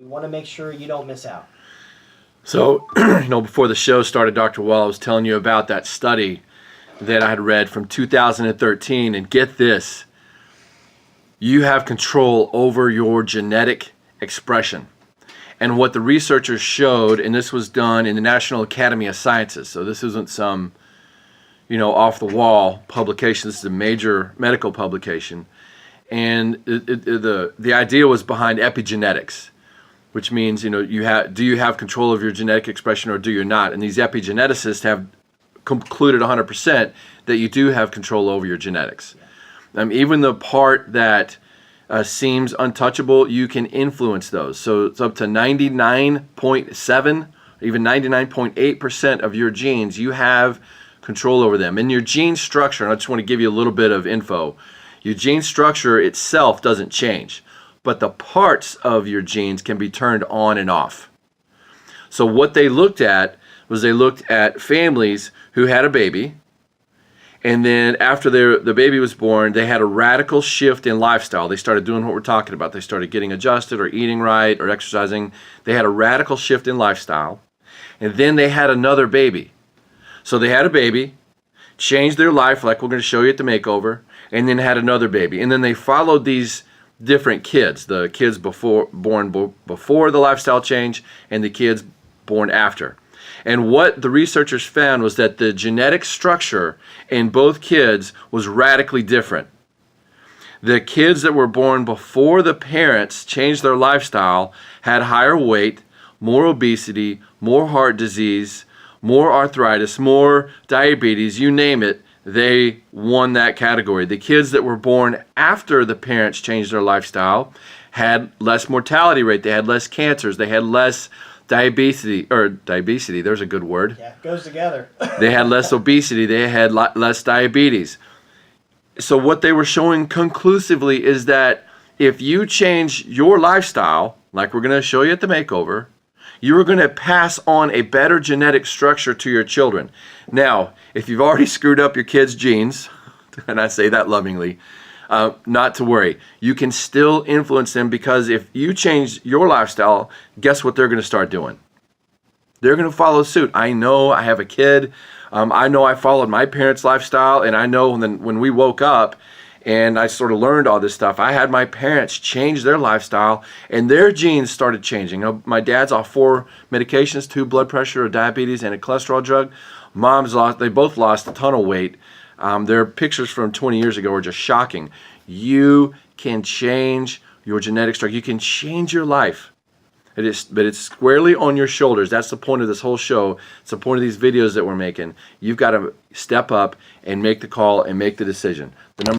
We want to make sure you don't miss out. So, before the show started, Dr. Well, I was telling you about that study that I had read from 2013, and get this, you have control over your genetic expression. And what the researchers showed, and this was done in the National Academy of Sciences, so this isn't some, off-the-wall publication, this is a major medical publication, and the idea was behind epigenetics, which means, do you have control of your genetic expression or do you not? And these epigeneticists have concluded 100% that you do have control over your genetics. Even the part that seems untouchable, you can influence those. So it's up to 99.7, even 99.8% of your genes, you have control over them. And your gene structure, and I just want to give you a little bit of info, your gene structure itself doesn't change, but the parts of your genes can be turned on and off. So what they looked at was they looked at families who had a baby, and then after the baby was born, they had a radical shift in lifestyle. They started doing what we're talking about. They started getting adjusted or eating right or exercising. They had a radical shift in lifestyle, and then they had another baby. So they had a baby, changed their life like we're going to show you at the makeover, and then had another baby. And then they followed these different kids, the kids born before the lifestyle change and the kids born after. And what the researchers found was that the genetic structure in both kids was radically different. The kids that were born before the parents changed their lifestyle had higher weight, more obesity, more heart disease, more arthritis, more diabetes, you name it, they won that category. The kids that were born after the parents changed their lifestyle had less mortality rate, they had less cancers, they had less diabetes, there's a good word. Yeah, it goes together. They had less obesity, they had less diabetes. So what they were showing conclusively is that if you change your lifestyle, like we're going to show you at the makeover, you are going to pass on a better genetic structure to your children. Now, if you've already screwed up your kids' genes, and I say that lovingly, not to worry. You can still influence them, because if you change your lifestyle, guess what they're going to start doing? They're going to follow suit. I know I have a kid. I know I followed my parents' lifestyle, and I know when we woke up and I sort of learned all this stuff, I had my parents change their lifestyle and their genes started changing. My dad's off 4 medications, 2 blood pressure, a diabetes, and a cholesterol drug. They both lost a ton of weight. Their pictures from 20 years ago are just shocking. You can change your genetic structure. You can change your life. But it's squarely on your shoulders. That's the point of this whole show. It's the point of these videos that we're making. You've got to step up and make the call and make the decision. The number